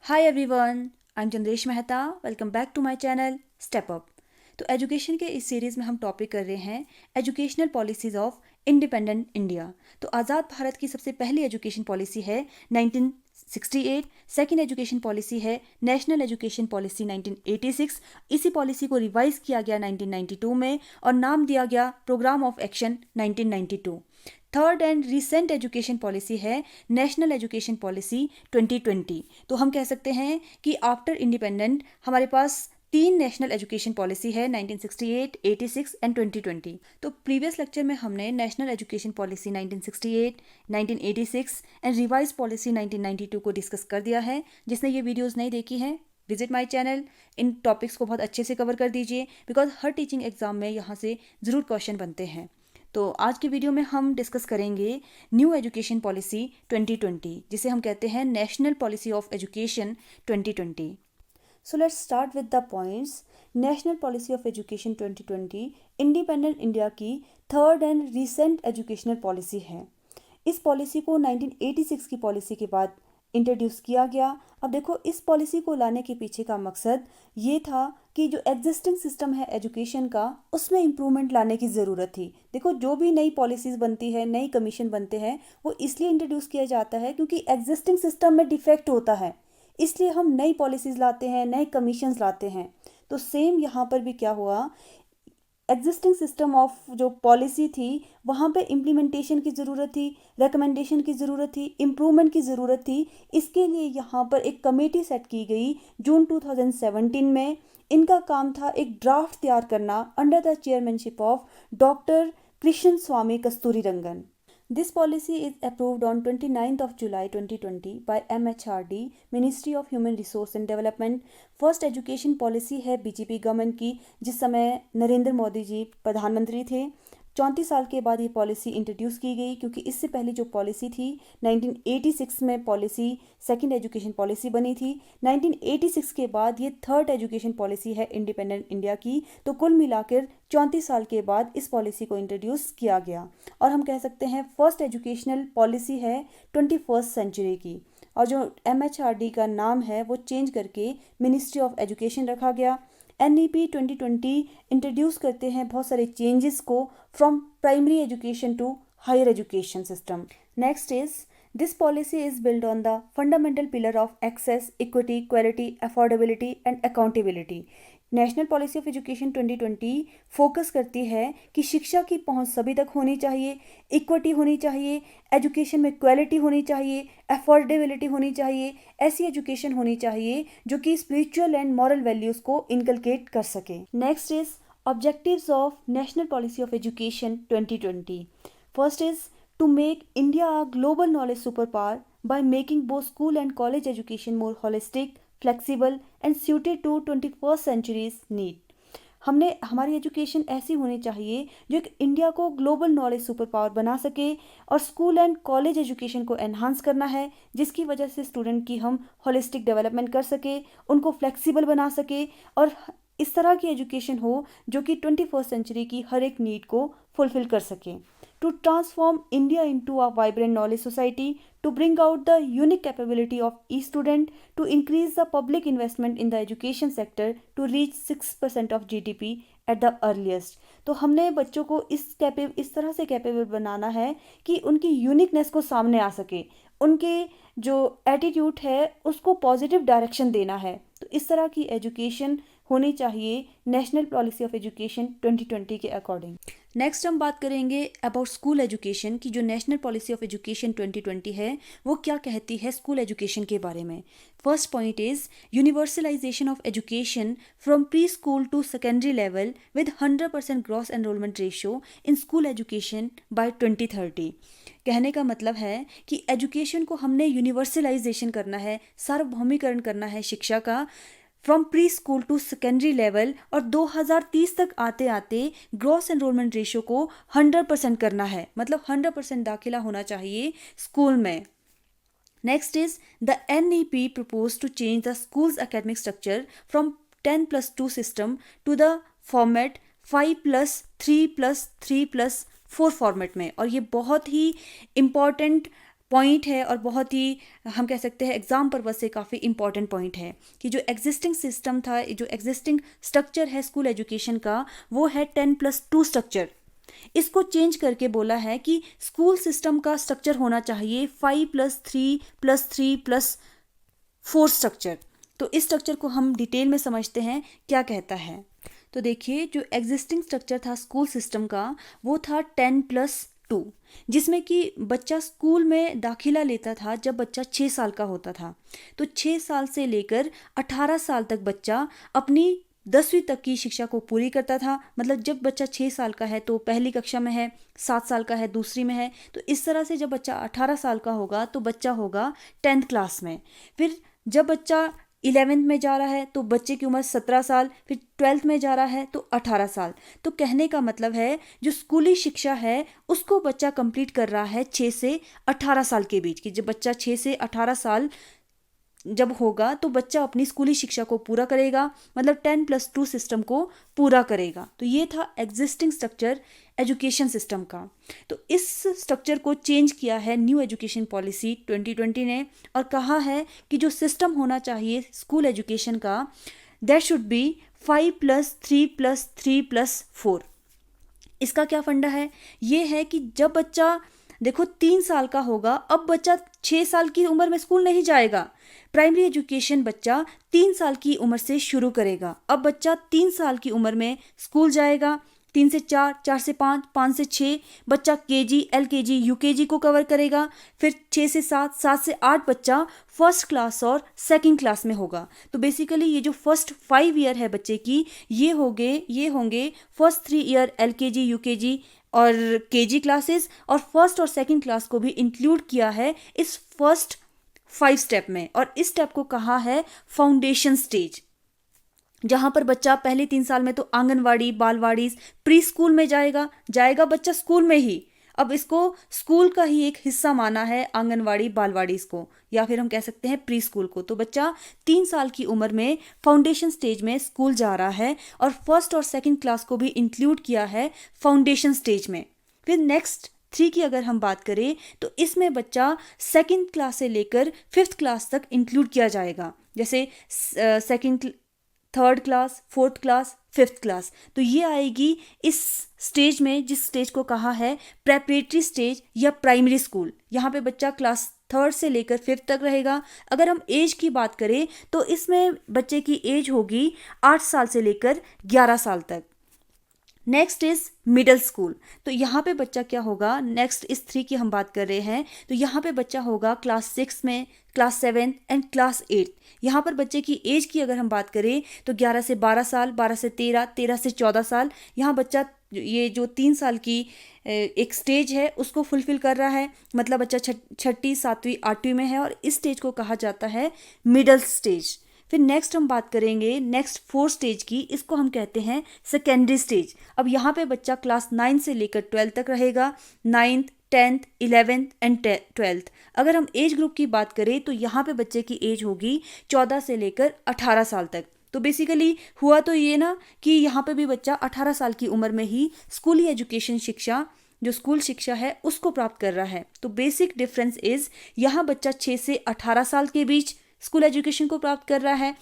Hi everyone, I am Chandresh Mehta. Welcome back to my channel step up. तो education के इस series में हम टॉपिक कर रहे हैं educational policies of independent India. तो आज़ाद भारत की सबसे पहली एजुकेशन पॉलिसी है 1968, सेकेंड एजुकेशन पॉलिसी है नेशनल एजुकेशन पॉलिसी 1986। इसी पॉलिसी को रिवाइज किया गया 1992 में और नाम दिया गया programme of action 1992। Third and recent education policy है नेशनल एजुकेशन पॉलिसी 2020। तो हम कह सकते हैं कि आफ्टर इंडिपेंडेंट हमारे पास तीन नेशनल एजुकेशन पॉलिसी है 1968, 86 एंड 2020। तो प्रीवियस लेक्चर में हमने national education policy 1968, 1986 and revise policy 1992 को डिस्कस कर दिया है। जिसने ये वीडियोस नहीं देखी हैं, visit my channel. In topics को बहुत अच्छे से कवर कर दीजिए बिकॉज हर टीचिंग एग्जाम में यहाँ से ज़रूर क्वेश्चन बनते हैं। तो आज के वीडियो में हम डिस्कस करेंगे न्यू एजुकेशन पॉलिसी 2020, जिसे हम कहते हैं national policy of education 2020। So let's start with the points. National policy of education 2020 independent India की third and recent educational policy है। इस पॉलिसी को 1986 की पॉलिसी के बाद इंट्रोड्यूस किया गया। अब देखो, इस पॉलिसी को लाने के पीछे का मकसद ये था कि जो एग्जिस्टिंग सिस्टम है एजुकेशन का, उसमें इम्प्रूवमेंट लाने की ज़रूरत थी। देखो, जो भी नई पॉलिसीज़ बनती है, नई कमीशन बनते हैं, वो इसलिए इंट्रोड्यूस किया जाता है क्योंकि एग्जिस्टिंग सिस्टम में डिफेक्ट होता है। इसलिए हम नई पॉलिसीज़ लाते हैं, नए कमीशंस लाते हैं। तो सेम यहाँ पर भी क्या हुआ, एग्जिस्टिंग सिस्टम ऑफ जो पॉलिसी थी वहाँ पे इम्प्लीमेंटेशन की ज़रूरत थी, रिकमेंडेशन की ज़रूरत थी, इम्प्रूवमेंट की ज़रूरत थी। इसके लिए यहाँ पर एक कमेटी सेट की गई जून 2017 में। इनका काम था एक ड्राफ्ट तैयार करना under the chairmanship of doctor Krishna Swami Kasturirangan. This policy is approved on 29th of July 2020 by MHRD, Ministry of Human Resource and Development। First education policy है बीजेपी गवर्नमेंट की, जिस समय नरेंद्र मोदी जी प्रधानमंत्री थे। 34 साल के बाद ये पॉलिसी इंट्रोड्यूस की गई, क्योंकि इससे पहले जो पॉलिसी थी 1986 में पॉलिसी सेकंड एजुकेशन पॉलिसी बनी थी। 1986 के बाद ये थर्ड एजुकेशन पॉलिसी है इंडिपेंडेंट इंडिया की। तो कुल मिलाकर 34 साल के बाद इस पॉलिसी को इंट्रोड्यूस किया गया और हम कह सकते हैं फर्स्ट एजुकेशनल पॉलिसी है 21st सेंचुरी की। और जो MHRD का नाम है वो चेंज करके मिनिस्ट्री ऑफ एजुकेशन रखा गया। NEP 2020 इंट्रोड्यूस करते हैं बहुत सारे चेंजेस को from primary education to higher education system. Next is this policy is build on the fundamental pillar of access, equity, quality, affordability and accountability. National policy of education 2020 focus करती है कि शिक्षा की पहुंच सभी तक होनी चाहिए, इक्विटी होनी चाहिए, एजुकेशन में क्वालिटी होनी चाहिए, अफोर्डेबिलिटी होनी चाहिए। ऐसी एजुकेशन होनी चाहिए जो कि स्पिरिचुअल एंड मॉरल वैल्यूज़ को इनकलकेट कर सके। Next is objectives of national policy of education 2020। First is to make India a global knowledge superpower by making both school and college education more holistic, flexible and suited to 21st century's need। हमने हमारी education ऐसी होनी चाहिए जो एक India को global knowledge super power बना सके और स्कूल एंड कॉलेज एजुकेशन को एनहांस करना है, जिसकी वजह से स्टूडेंट की हम होलिस्टिक डेवलपमेंट कर सके, उनको फ्लेक्सिबल बना सके और इस तरह की एजुकेशन हो जो कि 21st सेंचुरी की हर एक नीड को फुलफिल कर सके। To transform India into a vibrant knowledge society, to bring out the unique capability of each student, to increase the public investment in the education sector, to reach 6% of GDP at the earliest। तो हमने बच्चों को इस तरह से capable बनाना है कि उनकी यूनिकनेस को सामने आ सके, उनके जो एटीट्यूड है उसको पॉजिटिव डायरेक्शन देना है। तो इस तरह की एजुकेशन होनी चाहिए नेशनल पॉलिसी ऑफ एजुकेशन 2020 के अकॉर्डिंग। नेक्स्ट हम बात करेंगे अबाउट स्कूल एजुकेशन की। जो नेशनल पॉलिसी ऑफ एजुकेशन 2020 है वो क्या कहती है स्कूल एजुकेशन के बारे में। First point is universalisation of education from pre school to secondary level with 100% gross enrolment ratio in school education by 2030। कहने का मतलब है कि एजुकेशन को हमने यूनिवर्सलाइजेशन करना है, सार्वभौमिकरण करना है शिक्षा का, from pre school to secondary level, और 2030 तक आते आते ग्रॉस एनरोलमेंट रेशियो को 100% करना है, मतलब 100% दाखिला होना चाहिए स्कूल में। Next is the NEP propose to change the schools academic structure from 10+2 system to the format 5+3+3+4 format में। और ये बहुत ही इम्पॉर्टेंट पॉइंट है और बहुत ही हम कह सकते हैं एग्जाम पर्पज से काफ़ी इंपॉर्टेंट पॉइंट है कि जो एग्जिस्टिंग सिस्टम था, जो एग्जिस्टिंग स्ट्रक्चर है स्कूल एजुकेशन का, वो है 10+2 स्ट्रक्चर। इसको चेंज करके बोला है कि स्कूल सिस्टम का स्ट्रक्चर होना चाहिए 5+3+3+4 स्ट्रक्चर। तो इस स्ट्रक्चर को हम डिटेल में समझते हैं क्या कहता है। तो देखिए, जो एग्जिस्टिंग स्ट्रक्चर था स्कूल सिस्टम का वो था 10+2, जिसमें कि बच्चा स्कूल में दाखिला लेता था जब बच्चा 6 साल का होता था। तो 6 साल से लेकर 18 साल तक बच्चा अपनी 10वीं तक की शिक्षा को पूरी करता था। मतलब जब बच्चा 6 साल का है तो पहली कक्षा में है, 7 साल का है दूसरी में है। तो इस तरह से जब बच्चा 18 साल का होगा तो बच्चा होगा 10th क्लास में। फिर जब बच्चा 11th में जा रहा है तो बच्चे की उम्र 17 साल, फिर 12th में जा रहा है तो 18 साल। तो कहने का मतलब है जो स्कूली शिक्षा है उसको बच्चा कंप्लीट कर रहा है 6 से 18 साल के बीच की। जब बच्चा 6 से 18 साल जब होगा तो बच्चा अपनी स्कूली शिक्षा को पूरा करेगा, मतलब 10+2 सिस्टम को पूरा करेगा। तो ये था एग्जिस्टिंग स्ट्रक्चर एजुकेशन सिस्टम का। तो इस स्ट्रक्चर को चेंज किया है न्यू एजुकेशन पॉलिसी 2020 ने और कहा है कि जो सिस्टम होना चाहिए स्कूल एजुकेशन का, दैट शुड बी 5+3+3+4। इसका क्या फंडा है? ये है कि जब बच्चा देखो 3 साल का होगा, अब बच्चा 6 साल की उम्र में स्कूल नहीं जाएगा। प्राइमरी एजुकेशन बच्चा 3 साल की उम्र से शुरू करेगा। अब बच्चा 3 साल की उम्र में स्कूल जाएगा। 3 से 4, 4 से 5, 5 से 6 बच्चा केजी, एलकेजी, यूकेजी को कवर करेगा। फिर 6 से 7, 7 से 8 बच्चा फर्स्ट क्लास और सेकंड क्लास में होगा। तो बेसिकली ये जो फर्स्ट 5 ईयर है बच्चे की, ये होंगे फर्स्ट 3 ईयर एलकेजी, यूकेजी और केजी क्लासेस, और फर्स्ट और सेकंड क्लास को भी इंक्लूड किया है इस फर्स्ट 5 स्टेप में। और इस स्टेप को कहा है फाउंडेशन स्टेज, जहां पर बच्चा पहले 3 साल में तो आंगनवाड़ी, बालवाड़ी, प्री स्कूल में जाएगा बच्चा स्कूल में ही। अब इसको स्कूल का ही एक हिस्सा माना है आंगनवाड़ी, बालवाड़ी को, या फिर हम कह सकते हैं प्री स्कूल को। तो बच्चा 3 साल की उम्र में फाउंडेशन स्टेज में स्कूल जा रहा है और फर्स्ट और सेकंड क्लास को भी इंक्लूड किया है फाउंडेशन स्टेज में। फिर नेक्स्ट 3 की अगर हम बात करें तो इसमें बच्चा सेकंड क्लास से लेकर 5th क्लास तक इंक्लूड किया जाएगा, जैसे second, 3rd class, 4th class, 5th class. तो ये आएगी इस स्टेज में, जिस स्टेज को कहा है प्रेपरेटरी स्टेज या प्राइमरी स्कूल। यहाँ पे बच्चा क्लास 3rd से लेकर 5th तक रहेगा। अगर हम एज की बात करें तो इसमें बच्चे की एज होगी 8 साल से लेकर 11 साल तक। Next is middle school. तो यहाँ पे बच्चा क्या होगा, नेक्स्ट इस 3 की हम बात कर रहे हैं, तो यहाँ पे बच्चा होगा क्लास 6 में, क्लास 7 एंड क्लास 8। यहाँ पर बच्चे की एज की अगर हम बात करें तो 11 से 12 साल, 12 से 13, 13 से 14 साल। यहाँ बच्चा ये जो 3 साल की एक स्टेज है उसको फुलफिल कर रहा है, मतलब बच्चा 6ठी, 7वीं, 8वीं में है, और इस स्टेज को कहा जाता है मिडिल स्टेज। फिर नेक्स्ट हम बात करेंगे नेक्स्ट 4 स्टेज की, इसको हम कहते हैं सेकेंडरी स्टेज। अब यहाँ पे बच्चा क्लास 9 से लेकर 12 तक रहेगा, 9th, 10th, 11th and 12th। अगर हम एज ग्रुप की बात करें तो यहाँ पे बच्चे की एज होगी 14 से लेकर 18 साल तक। तो बेसिकली हुआ तो ये ना कि यहाँ पे भी बच्चा 18 साल की उम्र में ही स्कूली एजुकेशन शिक्षा, जो स्कूल शिक्षा है उसको प्राप्त कर रहा है। तो बेसिक डिफरेंस इज यहाँ बच्चा 6 से 18 साल के बीच स्कूल एजुकेशन को प्राप्त कर रहा है,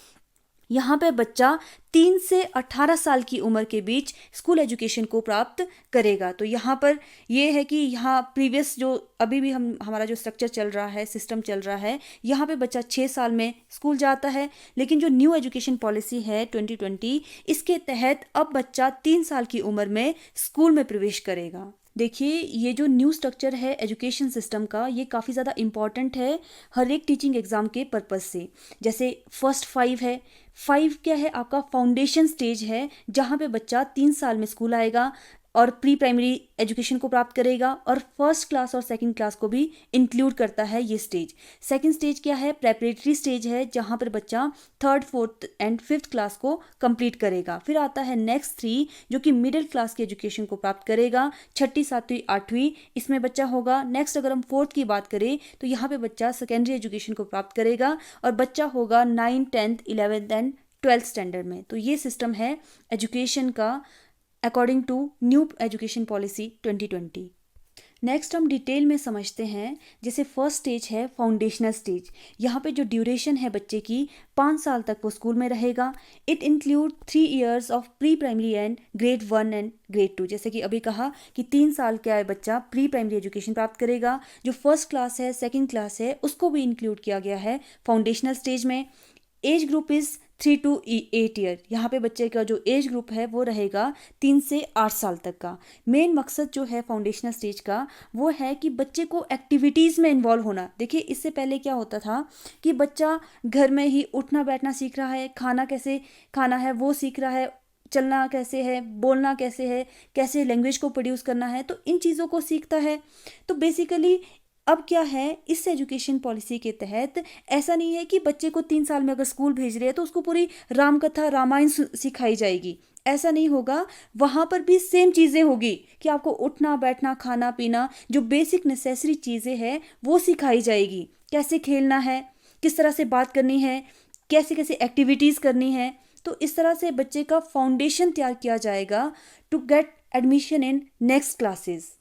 यहाँ पे बच्चा 3 से 18 साल की उम्र के बीच स्कूल एजुकेशन को प्राप्त करेगा। तो यहाँ पर ये है कि यहाँ प्रीवियस जो अभी भी हमारा जो स्ट्रक्चर चल रहा है, सिस्टम चल रहा है, यहाँ पे बच्चा 6 साल में स्कूल जाता है, लेकिन जो न्यू एजुकेशन पॉलिसी है 2020, इसके तहत अब बच्चा 3 साल की उम्र में स्कूल में प्रवेश करेगा। देखिए, ये जो न्यू स्ट्रक्चर है एजुकेशन सिस्टम का, ये काफ़ी ज़्यादा इम्पॉर्टेंट है हर एक टीचिंग एग्जाम के पर्पज़ से। जैसे फर्स्ट 5 है, 5 क्या है आपका फाउंडेशन स्टेज है, जहाँ पे बच्चा 3 साल में स्कूल आएगा और प्री प्राइमरी एजुकेशन को प्राप्त करेगा, और फर्स्ट क्लास और सेकंड क्लास को भी इंक्लूड करता है ये स्टेज। सेकंड स्टेज क्या है, प्रेपरेटरी स्टेज है, जहाँ पर बच्चा 3rd, 4th and 5th class को कंप्लीट करेगा। फिर आता है नेक्स्ट 3 जो कि मिडिल क्लास की एजुकेशन को प्राप्त करेगा, 6ठी, 7वीं, 8वीं इसमें बच्चा होगा। नेक्स्ट अगर हम 4th की बात करें तो यहाँ पे बच्चा सेकेंडरी एजुकेशन को प्राप्त करेगा और बच्चा होगा 9th, 10th, 11th and 12th standard में। तो ये सिस्टम है एजुकेशन का according to new education policy 2020। Next हम डिटेल में समझते हैं। जैसे फर्स्ट स्टेज है फाउंडेशनल स्टेज। यहाँ पे जो ड्यूरेशन है बच्चे की 5 साल तक वो स्कूल में रहेगा। It include 3 years of pre primary and grade 1 and grade 2। जैसे कि अभी कहा कि 3 साल का बच्चा प्री प्राइमरी एजुकेशन प्राप्त करेगा। जो फर्स्ट क्लास है, सेकेंड क्लास है, उसको भी इंक्लूड किया गया है फाउंडेशनल स्टेज में। Age group is 3 to 8 year. यहाँ पे बच्चे का जो एज ग्रुप है वो रहेगा 3 से 8 साल तक का। मेन मकसद जो है फाउंडेशनल स्टेज का वो है कि बच्चे को एक्टिविटीज़ में इन्वॉल्व होना। देखिए इससे पहले क्या होता था कि बच्चा घर में ही उठना बैठना सीख रहा है, खाना कैसे खाना है वो सीख रहा है, चलना कैसे है, बोलना कैसे है, कैसे लैंग्वेज को प्रोड्यूस करना है, तो इन चीज़ों को सीखता है। तो बेसिकली अब क्या है, इस एजुकेशन पॉलिसी के तहत ऐसा नहीं है कि बच्चे को 3 साल में अगर स्कूल भेज रहे हैं तो उसको पूरी राम कथा रामायण सिखाई जाएगी। ऐसा नहीं होगा। वहाँ पर भी सेम चीज़ें होगी कि आपको उठना बैठना खाना पीना जो बेसिक नेसेसरी चीज़ें हैं वो सिखाई जाएगी। कैसे खेलना है, किस तरह से बात करनी है, कैसे कैसे एक्टिविटीज़ करनी है। तो इस तरह से बच्चे का फाउंडेशन तैयार किया जाएगा to get admission in next classes.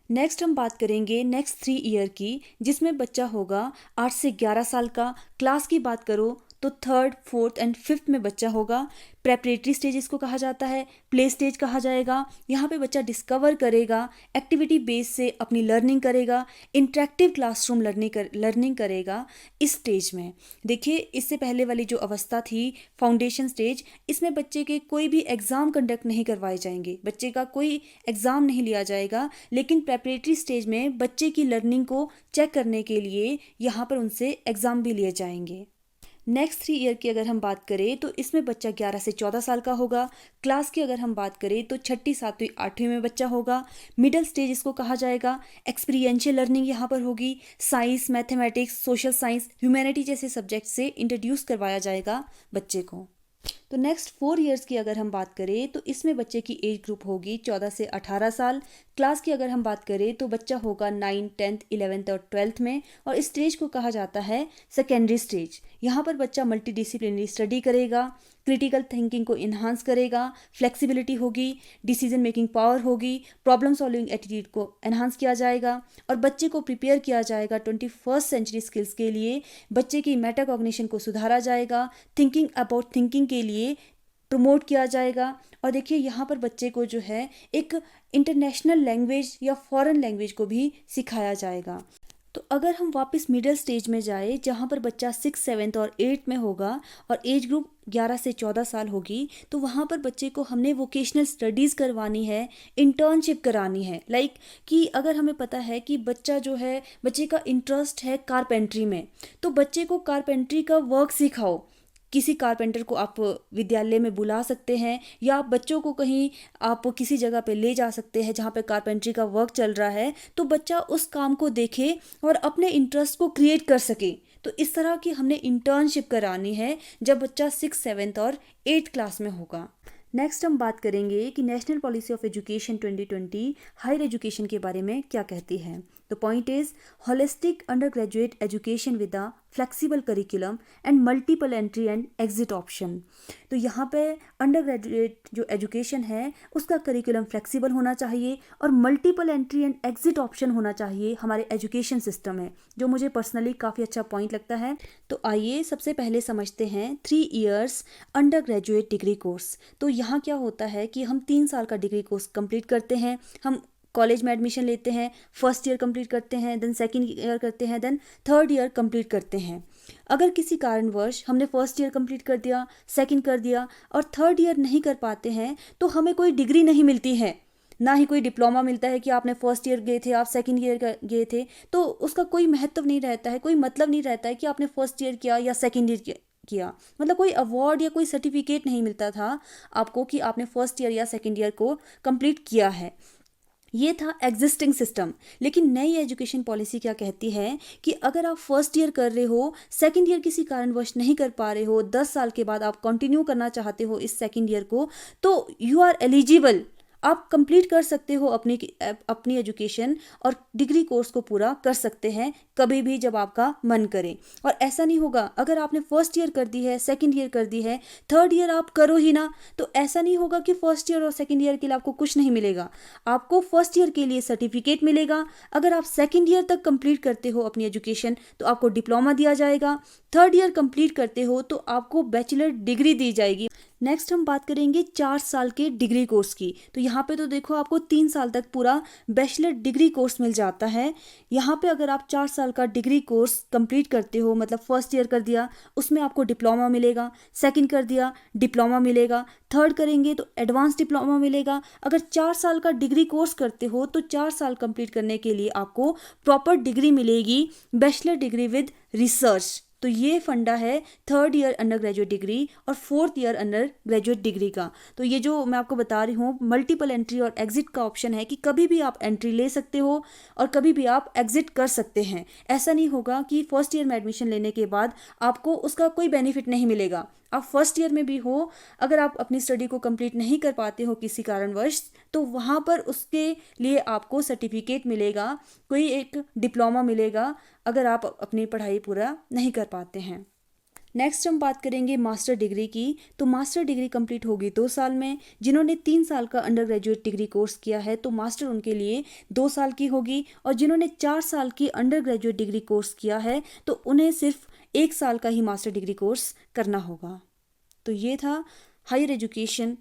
Next हम बात करेंगे नेक्स्ट 3 ईयर की, जिसमें बच्चा होगा 8 से 11 साल का। क्लास की बात करो तो 3rd, 4th एंड 5th में बच्चा होगा। प्रेपरेटरी स्टेज इसको कहा जाता है, प्ले स्टेज कहा जाएगा। यहाँ पे बच्चा डिस्कवर करेगा, एक्टिविटी बेस से अपनी लर्निंग करेगा, इंटरेक्टिव क्लासरूम लर्निंग करेगा इस स्टेज में। देखिए इससे पहले वाली जो अवस्था थी फाउंडेशन स्टेज, इसमें बच्चे के कोई भी एग्ज़ाम कंडक्ट नहीं करवाए जाएंगे, बच्चे का कोई एग्ज़ाम नहीं लिया जाएगा। लेकिन प्रेपरेटरी स्टेज में बच्चे की लर्निंग को चेक करने के लिए यहाँ पर उनसे एग्ज़ाम भी लिए जाएंगे। नेक्स्ट 3 ईयर की अगर हम बात करें तो इसमें बच्चा 11 से 14 साल का होगा। क्लास की अगर हम बात करें तो 6ठी, 7वीं, 8वीं में बच्चा होगा। मिडिल स्टेज इसको कहा जाएगा। एक्सपीरियंशियल लर्निंग यहाँ पर होगी। Science, mathematics, social science, humanity जैसे सब्जेक्ट से इंट्रोड्यूस करवाया जाएगा बच्चे को। तो नेक्स्ट 4 इयर्स की अगर हम बात करें तो इसमें बच्चे की एज ग्रुप होगी 14 से 18 साल। क्लास की अगर हम बात करें तो बच्चा होगा 9th, 10th, 11th और 12th में। और इस स्टेज को कहा जाता है सेकेंडरी स्टेज। यहाँ पर बच्चा मल्टीडिसिप्लिनरी स्टडी करेगा, क्रिटिकल थिंकिंग को इन्हांस करेगा, फ्लेक्सिबिलिटी होगी, डिसीजन मेकिंग पावर होगी, प्रॉब्लम सॉल्विंग एटीट्यूड को एनहांस किया जाएगा और बच्चे को प्रिपेयर किया जाएगा 21st सेंचुरी स्किल्स के लिए। बच्चे की मेटाकॉग्निशन को सुधारा जाएगा, थिंकिंग अबाउट थिंकिंग के लिए प्रमोट किया जाएगा। और देखिए यहाँ पर बच्चे को जो है एक इंटरनेशनल लैंग्वेज या फॉरेन लैंग्वेज को भी सिखाया जाएगा। तो अगर हम वापस मिडिल स्टेज में जाए जहाँ पर बच्चा 6th, 7th और 8th में होगा और एज ग्रुप 11 से 14 साल होगी, तो वहाँ पर बच्चे को हमने वोकेशनल स्टडीज़ करवानी है, इंटर्नशिप करानी है। कि अगर हमें पता है कि बच्चा जो है, बच्चे का इंटरेस्ट है कारपेंट्री में, तो बच्चे को कारपेंट्री का वर्क सिखाओ। किसी कारपेंटर को आप विद्यालय में बुला सकते हैं या आप बच्चों को कहीं आप किसी जगह पे ले जा सकते हैं जहाँ पे कारपेंट्री का वर्क चल रहा है, तो बच्चा उस काम को देखे और अपने इंटरेस्ट को क्रिएट कर सके। तो इस तरह की हमने इंटर्नशिप करानी है जब बच्चा 6th, 7th और 8th क्लास में होगा। नेक्स्ट हम बात करेंगे कि national policy of education 2020 higher education के बारे में क्या कहती है। The point is holistic undergraduate education with a flexible curriculum and multiple entry and exit option. तो यहाँ पे अंडर ग्रेजुएट जो एजुकेशन है उसका करिकुलम फ्लेक्सिबल होना चाहिए और multiple entry and exit option होना चाहिए हमारे एजुकेशन सिस्टम में, जो मुझे पर्सनली काफ़ी अच्छा पॉइंट लगता है। तो आइए सबसे पहले समझते हैं 3 years under graduate degree course. तो यहाँ क्या होता है कि हम 3 साल का डिग्री कोर्स कंप्लीट करते हैं, हम कॉलेज में एडमिशन लेते हैं, फर्स्ट ईयर कंप्लीट करते हैं, देन सेकंड ईयर करते हैं, देन थर्ड ईयर कंप्लीट करते हैं। अगर किसी कारणवश हमने फर्स्ट ईयर कंप्लीट कर दिया, सेकंड कर दिया और थर्ड ईयर नहीं कर पाते हैं, तो हमें कोई डिग्री नहीं मिलती है, ना ही कोई डिप्लोमा मिलता है कि आपने फर्स्ट ईयर गए थे, आप सेकंड ईयर गए थे, तो उसका कोई महत्व नहीं रहता है, कोई मतलब नहीं रहता है कि आपने फर्स्ट ईयर किया या सेकंड ईयर किया। मतलब कोई अवार्ड या कोई सर्टिफिकेट नहीं मिलता था आपको कि आपने फर्स्ट ईयर या सेकंड ईयर को कंप्लीट किया है। ये था एग्जिस्टिंग सिस्टम। लेकिन नई एजुकेशन पॉलिसी क्या कहती है कि अगर आप फर्स्ट ईयर कर रहे हो, सेकंड ईयर किसी कारणवश नहीं कर पा रहे हो, 10 साल के बाद आप कंटिन्यू करना चाहते हो इस सेकंड ईयर को, तो यू आर एलिजिबल, आप कंप्लीट कर सकते हो अपनी एजुकेशन और डिग्री कोर्स को पूरा कर सकते हैं कभी भी जब आपका मन करे। और ऐसा नहीं होगा अगर आपने फर्स्ट ईयर कर दी है, सेकंड ईयर कर दी है, थर्ड ईयर आप करो ही ना, तो ऐसा नहीं होगा कि फर्स्ट ईयर और सेकंड ईयर के लिए आपको कुछ नहीं मिलेगा। आपको फर्स्ट ईयर के लिए सर्टिफिकेट मिलेगा। अगर आप सेकंड ईयर तक कंप्लीट करते हो अपनी एजुकेशन तो आपको डिप्लोमा दिया जाएगा। थर्ड ईयर कंप्लीट करते हो तो आपको बैचलर डिग्री दी जाएगी। नेक्स्ट हम बात करेंगे 4 साल के डिग्री कोर्स की। तो यहाँ पे तो देखो आपको 3 साल तक पूरा बैचलर डिग्री कोर्स मिल जाता है। यहाँ पे अगर आप 4 साल का डिग्री कोर्स कंप्लीट करते हो, मतलब फर्स्ट ईयर कर दिया, उसमें आपको डिप्लोमा मिलेगा, सेकंड कर दिया डिप्लोमा मिलेगा, थर्ड करेंगे तो एडवांस डिप्लोमा मिलेगा। अगर 4 साल का डिग्री कोर्स करते हो तो 4 साल कंप्लीट करने के लिए आपको प्रॉपर डिग्री मिलेगी, बैचलर डिग्री विद रिसर्च। तो ये फंडा है third year under graduate degree और fourth year under graduate degree का। तो ये जो मैं आपको बता रही हूँ मल्टीपल एंट्री और एग्जिट का ऑप्शन है कि कभी भी आप एंट्री ले सकते हो और कभी भी आप एग्जिट कर सकते हैं। ऐसा नहीं होगा कि फर्स्ट ईयर में एडमिशन लेने के बाद आपको उसका कोई बेनिफिट नहीं मिलेगा। आप फर्स्ट ईयर में भी हो, अगर आप अपनी स्टडी को कंप्लीट नहीं कर पाते हो किसी कारणवश, तो वहाँ पर उसके लिए आपको सर्टिफिकेट मिलेगा, कोई एक डिप्लोमा मिलेगा अगर आप अपनी पढ़ाई पूरा नहीं कर पाते हैं। नेक्स्ट हम बात करेंगे मास्टर डिग्री की। तो मास्टर डिग्री कंप्लीट होगी 2 साल में। जिन्होंने 3 साल का अंडर ग्रेजुएट डिग्री कोर्स किया है तो मास्टर उनके लिए 2 साल की होगी, और जिन्होंने 4 साल की अंडर ग्रेजुएट डिग्री कोर्स किया है तो उन्हें सिर्फ 1 साल का ही मास्टर डिग्री कोर्स करना होगा। तो ये था higher education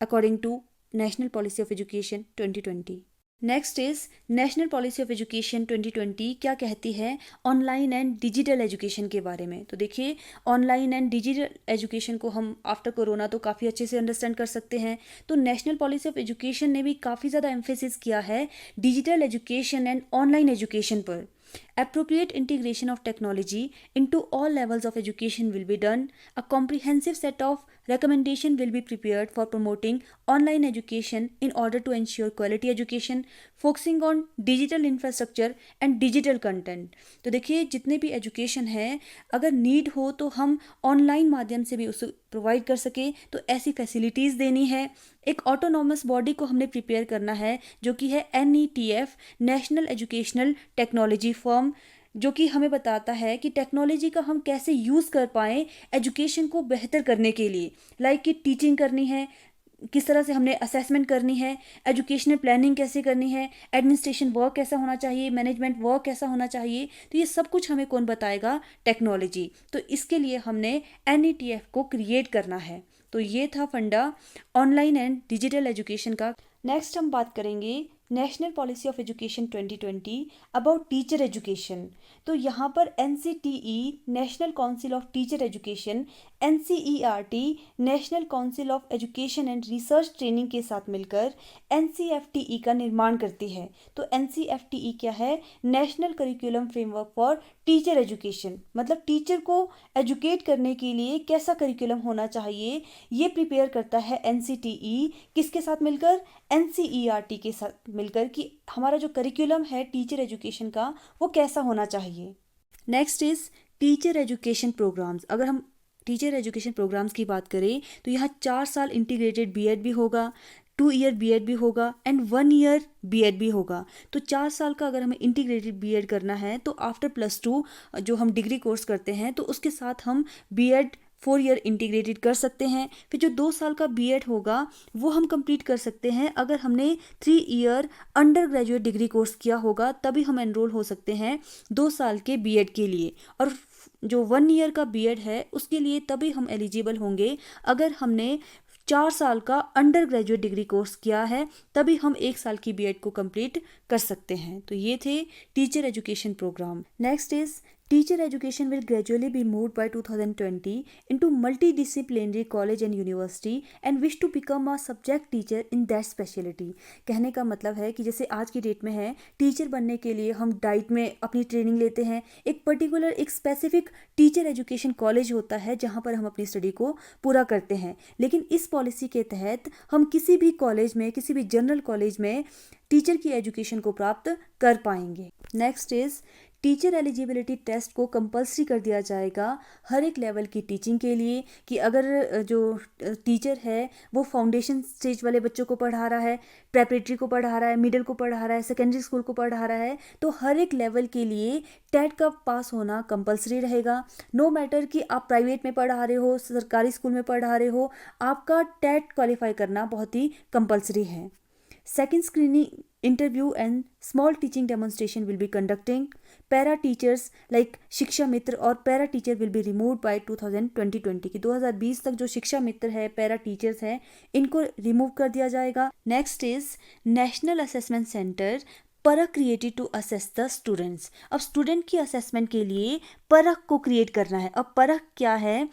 according to national policy of education 2020। Next is national policy of education 2020 क्या कहती है ऑनलाइन एंड डिजिटल एजुकेशन के बारे में। तो देखिए, ऑनलाइन एंड डिजिटल एजुकेशन को हम आफ्टर कोरोना तो काफ़ी अच्छे से अंडरस्टैंड कर सकते हैं। तो नेशनल पॉलिसी ऑफ एजुकेशन ने भी काफ़ी ज़्यादा एम्फेसिस किया है digital education and online education पर। Appropriate integration of technology into all levels of education will be done. A comprehensive set of recommendation will be prepared for promoting online education in order to ensure quality education, focusing on digital infrastructure and digital content. तो देखिए, जितने भी education है अगर need हो तो हम online माध्यम से भी उसे प्रोवाइड कर सके, तो ऐसी फैसिलिटीज़ देनी है। एक ऑटोनॉमस बॉडी को हमने प्रिपेयर करना है जो कि है NETF, national educational technology firm, जो कि हमें बताता है कि टेक्नोलॉजी का हम कैसे यूज़ कर पाएँ एजुकेशन को बेहतर करने के लिए। लाइक कि टीचिंग करनी है, किस तरह से हमने असेसमेंट करनी है, एजुकेशनल प्लानिंग कैसे करनी है, एडमिनिस्ट्रेशन वर्क कैसा होना चाहिए, मैनेजमेंट वर्क कैसा होना चाहिए, तो ये सब कुछ हमें कौन बताएगा? टेक्नोलॉजी। तो इसके लिए हमने NETF को क्रिएट करना है। तो ये था फंडा ऑनलाइन एंड डिजिटल एजुकेशन का। नेक्स्ट हम बात करेंगे national policy of education 2020 about teacher education. तो यहाँ पर NCTE national council of teacher education, NCERT national council of education and research training के साथ मिलकर NCFTE का निर्माण करती है। तो NCFTE क्या है? National curriculum framework for teacher education, मतलब टीचर को एजुकेट करने के लिए कैसा करिकुलम होना चाहिए ये प्रिपेयर करता है NCTE। किसके साथ मिलकर? NCERT के साथ मिलकर, कि हमारा जो करिकुलम है टीचर एजुकेशन का वो कैसा होना चाहिए। Next is teacher education programmes. अगर हम टीचर एजुकेशन प्रोग्राम्स की बात करें तो यहाँ 4 साल इंटीग्रेटेड B.Ed भी होगा, 2 ईयर B.Ed भी होगा एंड 1 ईयर B.Ed भी होगा। तो 4 साल का अगर हमें इंटीग्रेटेड B.Ed करना है तो आफ्टर +2 जो हम डिग्री कोर्स करते हैं तो उसके साथ हम B.Ed 4 ईयर इंटीग्रेटेड कर सकते हैं। फिर जो 2 साल का B.Ed होगा वो हम कंप्लीट कर सकते हैं अगर हमने 3 year under graduate degree course किया होगा, तभी हम एनरोल हो सकते हैं 2 साल के B.Ed के लिए। और जो 1 ईयर का B.Ed है उसके लिए तभी हम एलिजिबल होंगे अगर हमने 4 साल का अंडर ग्रेजुएट डिग्री कोर्स किया है, तभी हम 1 साल की B.Ed को कंप्लीट कर सकते हैं। तो ये थे teacher education programme. Next is Teacher education will gradually be moved by 2020 into multidisciplinary college and university and wish to become a subject teacher in that specialty। कहने का मतलब है कि जैसे आज की डेट में है, टीचर बनने के लिए हम डाइट में अपनी ट्रेनिंग लेते हैं, एक पर्टिकुलर एक स्पेसिफिक टीचर एजुकेशन कॉलेज होता है जहाँ पर हम अपनी स्टडी को पूरा करते हैं। लेकिन इस पॉलिसी के तहत हम किसी भी कॉलेज में, किसी भी जनरल कॉलेज में टीचर की एजुकेशन को प्राप्त कर पाएंगे। Next is teacher eligibility test को कंपल्सरी कर दिया जाएगा हर एक लेवल की टीचिंग के लिए, कि अगर जो टीचर है वो फाउंडेशन स्टेज वाले बच्चों को पढ़ा रहा है, प्रेपरेटरी को पढ़ा रहा है, मिडिल को पढ़ा रहा है, सेकेंडरी स्कूल को पढ़ा रहा है, तो हर एक लेवल के लिए टेट का पास होना कंपल्सरी रहेगा। नो मैटर कि आप प्राइवेट में पढ़ा रहे हो, सरकारी स्कूल में पढ़ा रहे हो, आपका टेट क्वालिफाई करना बहुत ही कंपल्सरी है। Second screening interview and small teaching demonstration will be conducting. Para teachers like शिक्षा मित्र और para teacher will be removed by 2020 की 2020 तक जो शिक्षा मित्र है, पैरा टीचर्स हैं, इनको रिमूव कर दिया जाएगा। Next is national assessment centre Parakh created to assess the students. अब स्टूडेंट की असेसमेंट के लिए परख को क्रिएट करना है। अब परख क्या है?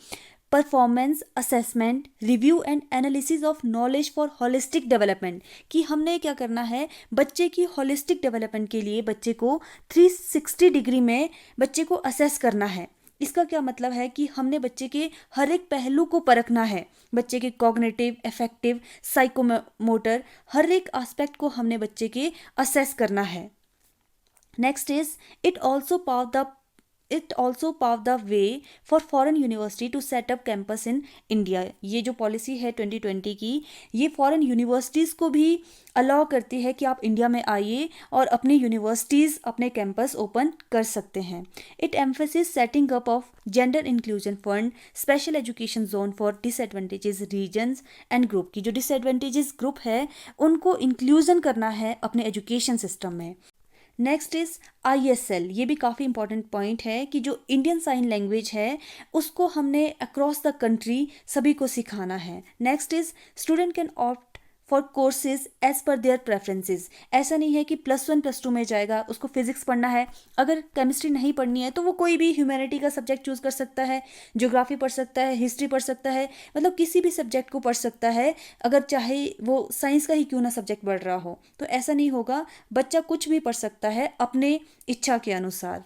Performance assessment review and analysis of knowledge for holistic development, कि हमने क्या करना है, बच्चे की होलिस्टिक डेवलपमेंट के लिए बच्चे को 360 डिग्री में बच्चे को असेस करना है। इसका क्या मतलब है कि हमने बच्चे के हर एक पहलू को परखना है, बच्चे के कॉग्निटिव, अफेक्टिव, साइकोमोटर, हर एक एस्पेक्ट को हमने बच्चे के असेस करना है। Next is It also paved the way for foreign university to set up campus in India। ये जो पॉलिसी है 2020 की, ये फॉरेन यूनिवर्सिटीज़ को भी अलाउ करती है कि आप इंडिया में आइए और अपनी यूनिवर्सिटीज़, अपने कैंपस ओपन कर सकते हैं। It emphasis setting up of gender inclusion fund, special education zone for disadvantages regions and group, की जो डिसएडवांटेजेस ग्रुप है उनको इंक्लूजन करना है अपने एजुकेशन सिस्टम में। नेक्स्ट इज ISL, ये भी काफ़ी इंपॉर्टेंट पॉइंट है कि जो इंडियन साइन लैंग्वेज है उसको हमने अक्रॉस द कंट्री सभी को सिखाना है। Next is student can opt for courses as per their preferences. ऐसा नहीं है कि +1 +2 में जाएगा, उसको फिजिक्स पढ़ना है, अगर केमिस्ट्री नहीं पढ़नी है तो वो कोई भी ह्यूमैनिटी का सब्जेक्ट चूज़ कर सकता है, ज्योग्राफी पढ़ सकता है, हिस्ट्री पढ़ सकता है, मतलब किसी भी सब्जेक्ट को पढ़ सकता है, अगर चाहे वो साइंस का ही क्यों ना सब्जेक्ट पढ़ रहा हो। तो ऐसा नहीं होगा, बच्चा कुछ भी पढ़ सकता है अपने इच्छा के अनुसार।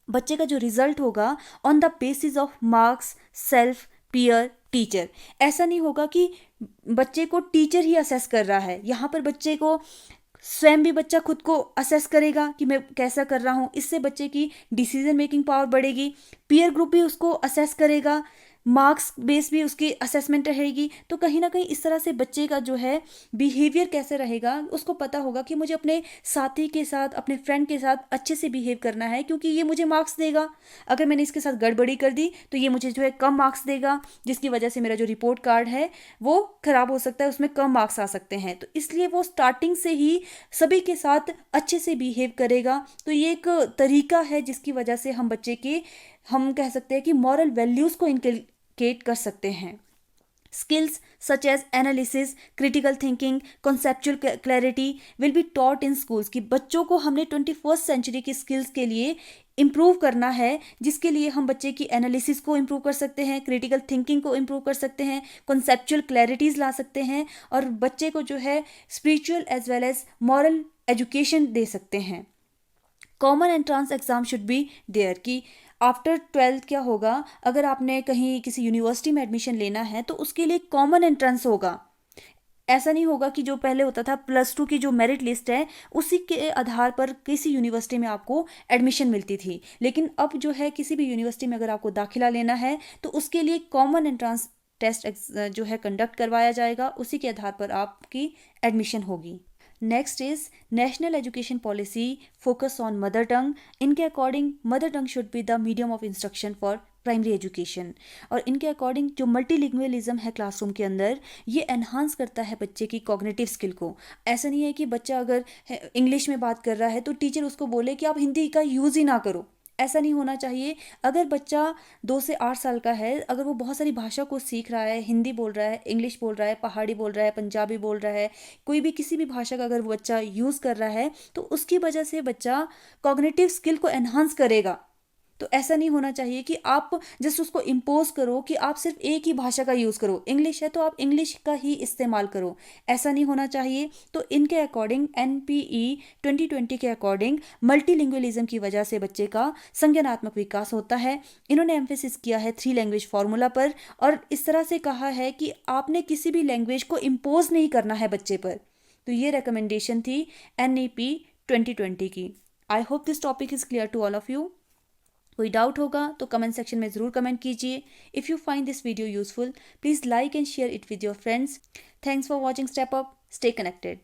बच्चे का जो रिजल्ट होगा on the basis of marks, self, peer, teacher. ऐसा नहीं होगा कि बच्चे को टीचर ही असेस कर रहा है, यहाँ पर बच्चे को स्वयं भी बच्चा खुद को असेस करेगा कि मैं कैसा कर रहा हूँ। इससे बच्चे की डिसीजन मेकिंग पावर बढ़ेगी। पीयर ग्रुप भी उसको असेस करेगा, मार्क्स बेस भी उसकी असेसमेंट रहेगी। तो कहीं ना कहीं इस तरह से बच्चे का जो है बिहेवियर कैसे रहेगा, उसको पता होगा कि मुझे अपने साथी के साथ, अपने फ्रेंड के साथ अच्छे से बिहेव करना है, क्योंकि ये मुझे मार्क्स देगा। अगर मैंने इसके साथ गड़बड़ी कर दी तो ये मुझे जो है कम मार्क्स देगा, जिसकी वजह से मेरा जो रिपोर्ट कार्ड है वो खराब हो सकता है, उसमें कम मार्क्स आ सकते हैं। तो इसलिए वो स्टार्टिंग से ही सभी के साथ अच्छे से बिहेव करेगा। तो ये एक तरीका है जिसकी वजह से हम बच्चे के, हम कह सकते हैं कि मॉरल वैल्यूज़ को इनकलकेट कर सकते हैं। Skills such as analysis, critical thinking, conceptual clarity will be taught in schools, कि बच्चों को हमने 21st सेंचुरी की स्किल्स के लिए इम्प्रूव करना है, जिसके लिए हम बच्चे की एनालिसिस को इम्प्रूव कर सकते हैं, क्रिटिकल थिंकिंग को इम्प्रूव कर सकते हैं, कॉन्सेप्चुअल क्लैरिटीज़ ला सकते हैं, और बच्चे को जो है spiritual as well as moral education दे सकते हैं। Common entrance exam should be there, कि आफ्टर 12th क्या होगा, अगर आपने कहीं किसी यूनिवर्सिटी में एडमिशन लेना है तो उसके लिए कॉमन एंट्रेंस होगा। ऐसा नहीं होगा कि जो पहले होता था +2 की जो मेरिट लिस्ट है उसी के आधार पर किसी यूनिवर्सिटी में आपको एडमिशन मिलती थी, लेकिन अब जो है किसी भी यूनिवर्सिटी में अगर आपको दाखिला लेना है तो उसके लिए कॉमन एंट्रेंस टेस्ट जो है कंडक्ट करवाया जाएगा, उसी के आधार पर आपकी एडमिशन होगी। Next is national education policy focus on mother tongue. इनके according mother tongue should be the medium of instruction for primary education, और इनके अकॉर्डिंग जो मल्टीलिंगुअलिज्म है क्लासरूम के अंदर, ये एनहांस करता है बच्चे की कॉग्निटिव स्किल को। ऐसा नहीं है कि बच्चा अगर इंग्लिश में बात कर रहा है तो टीचर उसको बोले कि आप हिंदी का यूज़ ही ना करो, ऐसा नहीं होना चाहिए। अगर बच्चा 2 से 8 साल का है, अगर वो बहुत सारी भाषा को सीख रहा है, हिंदी बोल रहा है, इंग्लिश बोल रहा है, पहाड़ी बोल रहा है, पंजाबी बोल रहा है, कोई भी किसी भी भाषा का अगर वो बच्चा यूज़ कर रहा है तो उसकी वजह से बच्चा कॉग्निटिव स्किल को एनहांस करेगा। तो ऐसा नहीं होना चाहिए कि आप जस्ट उसको इम्पोज करो कि आप सिर्फ एक ही भाषा का यूज़ करो, इंग्लिश है तो आप इंग्लिश का ही इस्तेमाल करो, ऐसा नहीं होना चाहिए। तो इनके अकॉर्डिंग NPE 2020 के अकॉर्डिंग मल्टीलिंगुअलिज्म की वजह से बच्चे का संज्ञानात्मक विकास होता है। इन्होंने एम्फेसिस किया है 3 लैंग्वेज फार्मूला पर, और इस तरह से कहा है कि आपने किसी भी लैंग्वेज को इम्पोज नहीं करना है बच्चे पर। तो ये रिकमेंडेशन थी NEP 2020 की। I hope this topic is clear to all of you. कोई डाउट होगा तो कमेंट सेक्शन में ज़रूर कमेंट कीजिए। If you find this video useful, please like and share it with your friends. Thanks for watching step up. Stay connected.